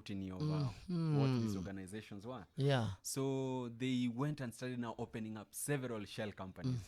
scrutiny of what these organizations were. Yeah. So they went and started now opening up several shell companies.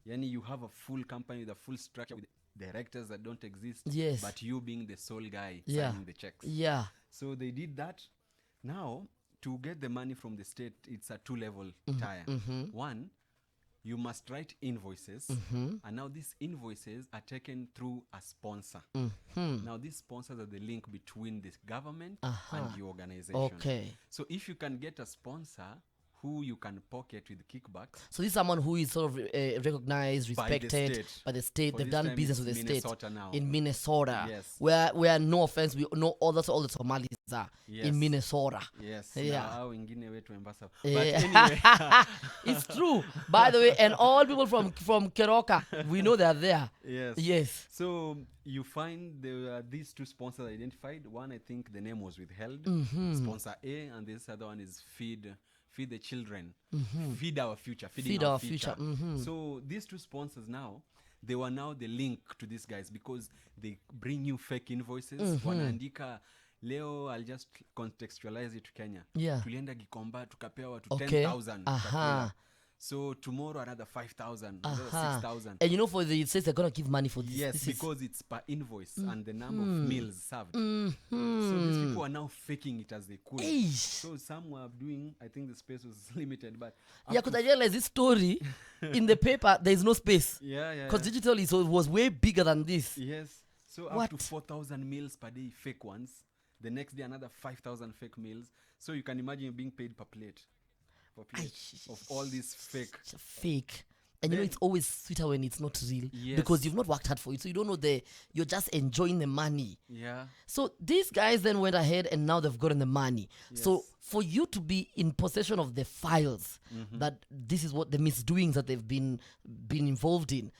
Yani you have a full company with a full structure with directors that don't exist, Yes. but you being the sole guy Yeah. signing the checks. Yeah. So they did that. Now, to get the money from the state, it's a two-level tire. One, you must write invoices, and now these invoices are taken through a sponsor. Now these sponsors are the link between the government and the organization. Okay. So if you can get a sponsor who you can pocket with kickbacks, So this is someone who is sort of recognized, respected by the state. For They've this done time business it's with the Minnesota state now. in Minnesota. Yes. Where no offense, we know all the Somalis are in Minnesota. Yes. Yeah. Now, wengine wetu Embasa. Yeah. But anyway, It's true. By the way, and all people from Keroka, we know they're there. yes. Yes. So you find there are these two sponsors identified. One, I think the name was withheld. Sponsor A, and this other one is Feed the Children. Feed Our Future. Feed Our Future. So these two sponsors now, they were now the link to these guys because they bring you fake invoices. Wanaandika leo, I'll just contextualize it to Kenya. Yeah. Tulienda Gikomba tukapewa watu Okay. 10,000. chakula. So tomorrow another 5,000, another 6,000. And you know, for the states, they're gonna give money for this. Yes, this because it's per invoice and the number of meals served. So these people are now faking it as they could. Eish. So some were doing, I think the space was limited, but Yeah, because I realized this story in the paper, there is no space. yeah. Because digitally, so it was way bigger than this. Yes. So What? up to 4,000 meals per day, fake ones. The next day, another 5,000 fake meals. So you can imagine being paid per plate. Of all these fake. Fake. And you know, it's always sweeter when it's not real. Yes. Because you've not worked hard for it. So you don't know you're just enjoying the money. Yeah. So these guys then went ahead and now they've gotten the money. Yes. So for you to be in possession of the files that this is what the misdoings that they've been involved in,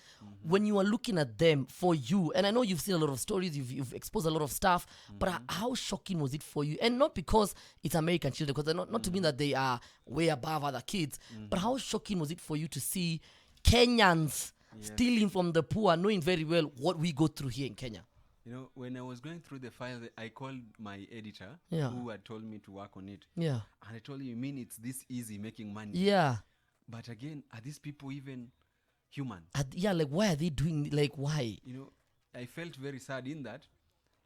when you are looking at them for you, and I know you've seen a lot of stories, you've exposed a lot of stuff, but how shocking was it for you? And not because it's American children, because they're not to mean that they are way above other kids, but how shocking was it for you to see Kenyans stealing from the poor, knowing very well what we go through here in Kenya? You know, when I was going through the files, I called my editor who had told me to work on it. Yeah. And I told him, you mean it's this easy making money? Yeah. But again, are these people even human? Yeah, like why are they doing, like why? You know, I felt very sad in that,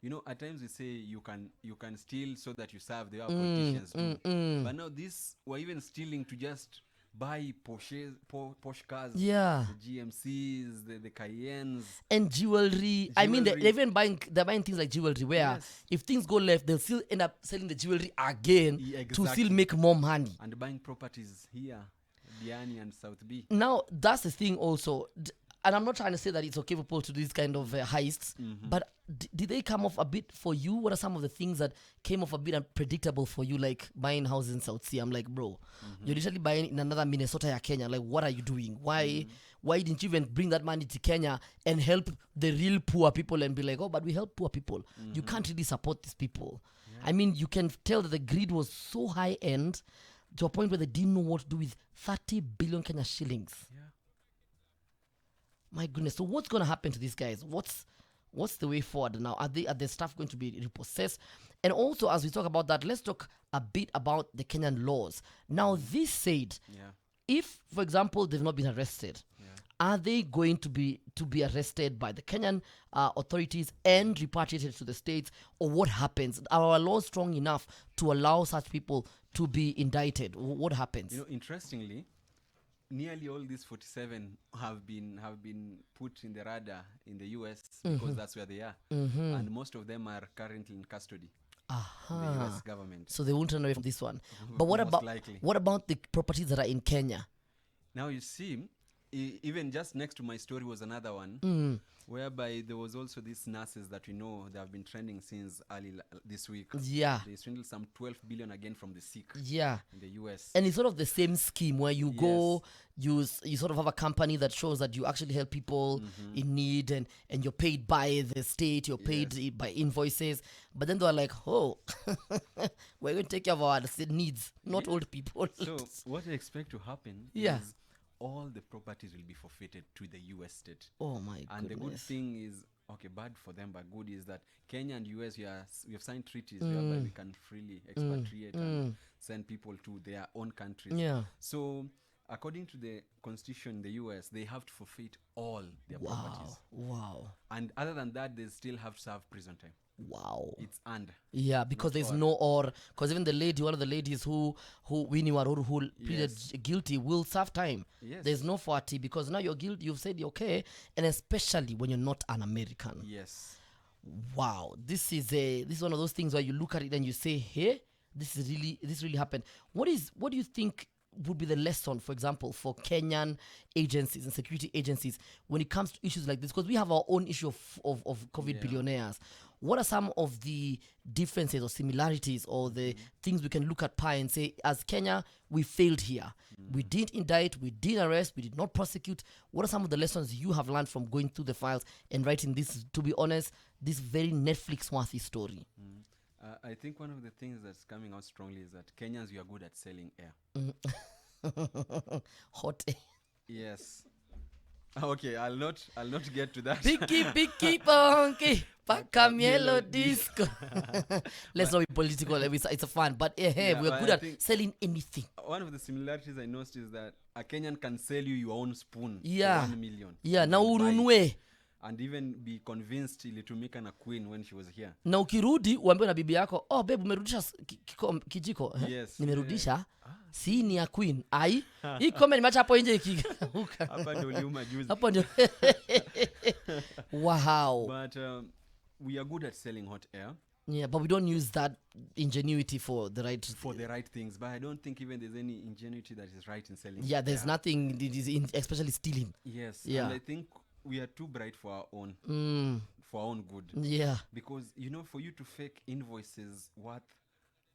you know, at times we say you can steal so that you serve the politicians do. But now this, we're even stealing to just buy Porsche cars, Yeah. the GMCs, the Cayennes. And jewelry. I mean, they're buying things like jewelry where Yes. if things go left, they'll still end up selling the jewelry again to still make more money. And buying properties here, Diani and South B. Now, that's the thing also. And I'm not trying to say that it's okay for people to do this kind of heists, but did they come off a bit for you? What are some of the things that came off a bit unpredictable for you, like buying houses in South Sea? I'm like, bro, you're literally buying in another Minnesota or Kenya. Like, what are you doing? Why didn't you even bring that money to Kenya and help the real poor people and be like, oh, but we help poor people. You can't really support these people. I mean, you can tell that the greed was so high end to a point where they didn't know what to do with 30 billion Kenya shillings. Yeah. My goodness. So what's going to happen to these guys? What's the way forward now? Are the staff going to be repossessed? And also, as we talk about that, let's talk a bit about the Kenyan laws. Now, this said, if, for example, they've not been arrested, are they going to be arrested by the Kenyan authorities and repatriated to the States? Or what happens? Are our laws strong enough to allow such people to be indicted? What happens? You know, interestingly, nearly all these 47 have been put in the radar in the US because that's where they are. And most of them are currently in custody. In the US government. So they won't run away from this one. But what about the properties that are in Kenya? Now you see, even just next to my story was another one whereby there was also these nurses that we know they have been trending since early this week. Yeah. They swindled some 12 billion again from the sick in the US. And it's sort of the same scheme where you go, you sort of have a company that shows that you actually help people in need and you're paid by the state, you're paid by invoices. But then they're like, oh, we're going to take care of our needs, not old people. So what I expect to happen is all the properties will be forfeited to the US state. Oh my goodness. And the good thing is okay, bad for them but good is that Kenya and US we have signed treaties whereby we can freely expatriate and send people to their own countries. Yeah. So according to the constitution in the US, they have to forfeit all their properties. Wow. And other than that, they still have to serve prison time. Wow. It's earned. Yeah, because there's no or. Because even one of the ladies who Winnie Waruru, who pleaded guilty, will serve time. Yes. There's no 40 because now you're guilty. You've said you're okay, and especially when you're not an American. Yes. Wow, this is one of those things where you look at it and you say, hey, this really happened. What do you think would be the lesson, for example, for Kenyan agencies and security agencies when it comes to issues like this? Because we have our own issue of COVID billionaires. What are some of the differences or similarities or the things we can look at and say, as Kenya, we failed here. We didn't indict, we didn't arrest, we did not prosecute. What are some of the lessons you have learned from going through the files and writing this, to be honest, this very Netflix-worthy story? I think one of the things that's coming out strongly is that Kenyans, we are good at selling air. Hot air. Yes. Okay, I'll not get to that. Picky ponky, Pacamielo disco. Let's not be political. It's a fun, but we're good at selling anything. One of the similarities I noticed is that a Kenyan can sell you your own spoon for 1 million. Yeah, na urunue. And even be convinced ilitumika na queen when she was here. Na ukirudi uambiwe na bibi yako, oh babe umerudisha kijiko. Yes. Nimerudisha. Si ni ya queen. Ai. Hii comment nimeacha hapo nje ikigeuka. Hapa ndio uliuma juzi. Hapo ndio. Wow. But we are good at selling hot air. Yeah, but we don't use that ingenuity for the right things. But I don't think even there's any ingenuity that is right in selling. Yeah, there's nothing that is especially stealing. Yes. Yeah. And I think we are too bright for our own good. Yeah. Because, for you to fake invoices worth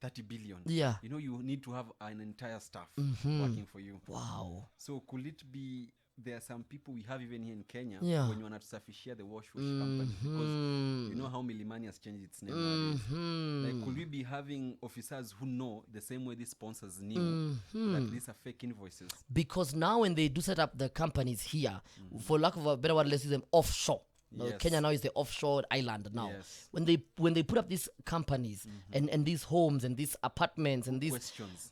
30 billion, yeah, you need to have an entire staff working for you. Wow. So could it be there are some people we have even here in Kenya when you want to sufficient the wash company, because you know how Milimani has changed its name nowadays. Like, could we be having officers who know the same way these sponsors knew that these are fake invoices? Because now when they do set up the companies here, for lack of a better word, let's use them offshore. Yes. Kenya now is the offshore island now. Yes. When they put up these companies and these homes and these apartments and these questions,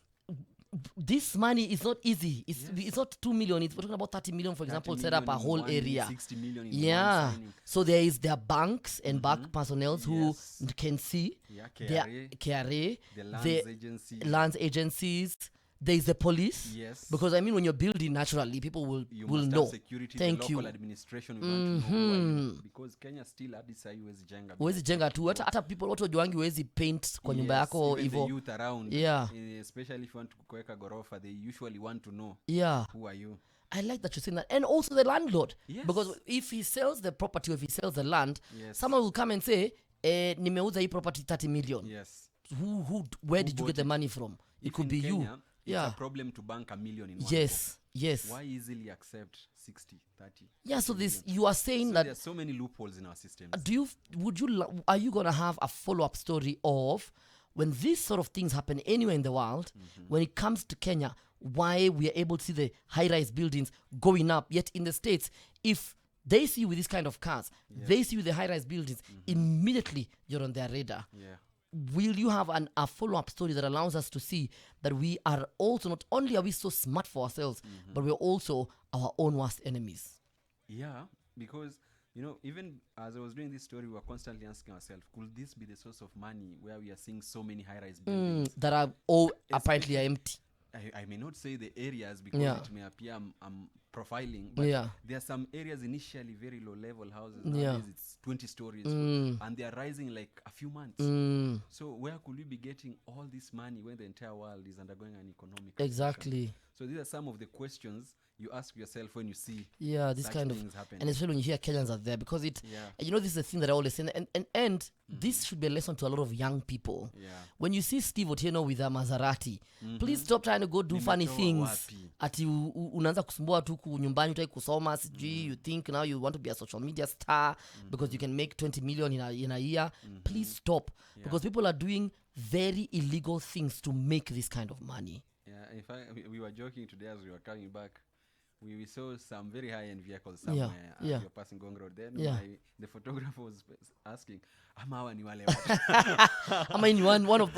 this money is not easy. It's not 2 million. We're talking about 30 million, for example, set up a whole area. 60 million in one signing. So there are banks and bank personnel who can see. Yeah, KRA, the lands agencies. There is the police. Yes. Because I mean, when you're building naturally, people will know. Security, thank the you. Local administration we want to know because Kenya still hadisa huwezi jenga. Huwezi jenga tu. Hata people watu wajuangi huwezi paint kwa nyumba yako hivyo. The youth around. Yeah. Especially if you want to kuweka gorofa, they usually want to know. Yeah. Who are you? I like that you're saying that. And also the landlord. Yes. Because if he sells the property or if he sells the land, someone will come and say, nimeuza hii property 30 million. Yes. Where did you get the money from? It could be Kenya, you. It's a problem to bank $1 million in one Yes. book. Yes. Why easily accept 60, 30? Yeah, so you are saying that there are so many loopholes in our systems. Are you going to have a follow-up story of when these sort of things happen anywhere in the world, when it comes to Kenya, why we are able to see the high-rise buildings going up, yet in the States, if they see you with this kind of cars, they see you with the high-rise buildings, immediately you're on their radar. Yeah. Will you have a follow-up story that allows us to see that we are also, not only are we so smart for ourselves, but we're also our own worst enemies? Yeah, because, even as I was doing this story, we were constantly asking ourselves, could this be the source of money where we are seeing so many high-rise buildings? That are all apparently empty. I may not say the areas because it may appear I'm profiling, but there are some areas initially very low level houses. Nowadays it's 20 stories and they are rising like a few months. So where could we be getting all this money when the entire world is undergoing an economic Exactly. recession? So these are some of the questions you ask yourself when you see this kind of things happen. And especially when you hear Kenyans are there, because this is the thing that I always say, and this should be a lesson to a lot of young people. When you see Steve Otieno with a Maserati, please stop trying to go do funny things. Ati unaanza kusumbua tu nyumbani utaki kusoma sijui, you think now you want to be a social media star because you can make 20 million in a year. Please stop, because people are doing very illegal things to make this kind of money. Yeah, in fact, we were joking today as we were coming back. we saw some very high-end vehicles somewhere. We were passing Gong Road. Then the photographer was asking, "Ama ni wale watu?" I mean, one of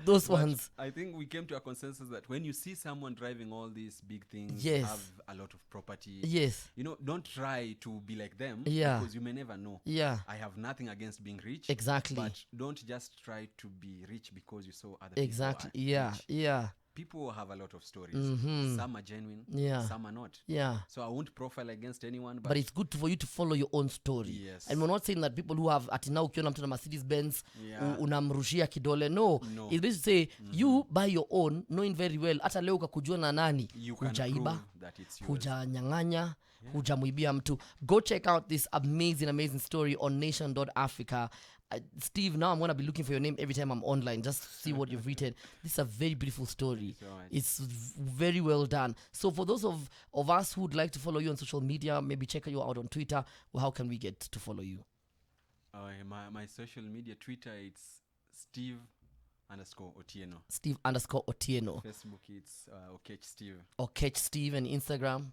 those ones. I think we came to a consensus that when you see someone driving all these big things, Yes. have a lot of property, Yes. you know, don't try to be like them, Yeah. because you may never know. Yeah. I have nothing against being rich. Exactly. But don't just try to be rich because you saw other Exactly. people are Yeah. rich. Yeah. People have a lot of stories. Mhm. Some are genuine, Yeah. some are not. Yeah. So I won't profile against anyone, But it's good for you to follow your own story. Yes. And we're not saying that people who have ati now ukiona mtu na Mercedes Benz Yeah. unamrushia kidole. No. It's basically say you buy your own, knowing very well hata leo ukakujua na nani, you can hujaiba, prove that it's yours. hujanyang'anya, hujamwibia mtu. Go check out this amazing story on nation.africa. Steve, now I'm going to be looking for your name every time I'm online, just to see what you've written. This is a very beautiful story. It's very well done. So for those of us who would like to follow you on social media, maybe check you out on Twitter, well, how can we get to follow you? My social media, Twitter, it's Steve_Otieno. Steve_Otieno. Facebook, it's Okech Steve. Okech Steve. And Instagram?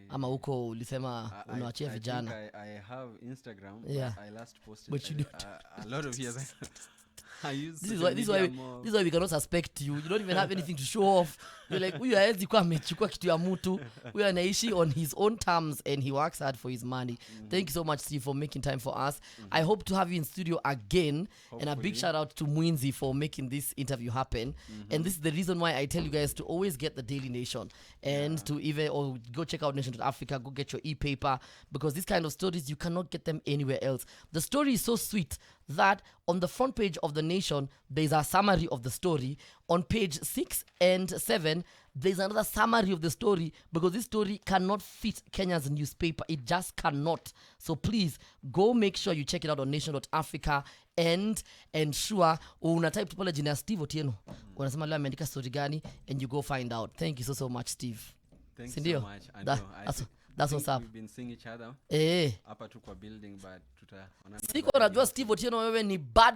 Ama huko ulisema unaachia vijana. I have Instagram. Yeah. I last posted But you a lot of years. I use this is why we cannot suspect you. You don't even have anything to show off. You're like, huyu haezi kuwa amechukua kitu ya mtu. Huyu anaishi on his own terms and he works hard for his money. Thank you so much, Steve, for making time for us. I hope to have you in studio again. Hopefully. And a big shout out to Mwinzi for making this interview happen. And this is the reason why I tell you guys to always get the Daily Nation and to even or go check out Nation.Africa, go get your e-paper, because these kind of stories, you cannot get them anywhere else. The story is so sweet that on the front page of the Nation, there's a summary of the story. On page 6 and 7, there's another summary of the story, because this story cannot fit Kenya's newspaper. It just cannot. So please go make sure you check it out on Nation.Africa and ensure una type pale jina Steve Otieno. Unasema leo ameandika story gani, and you go find out. Thank you so much, Steve. Thanks so much. That's what's up. We've been seeing each other. Hapa tu kwa building, but siko najua Steve Otieno wewe ni bad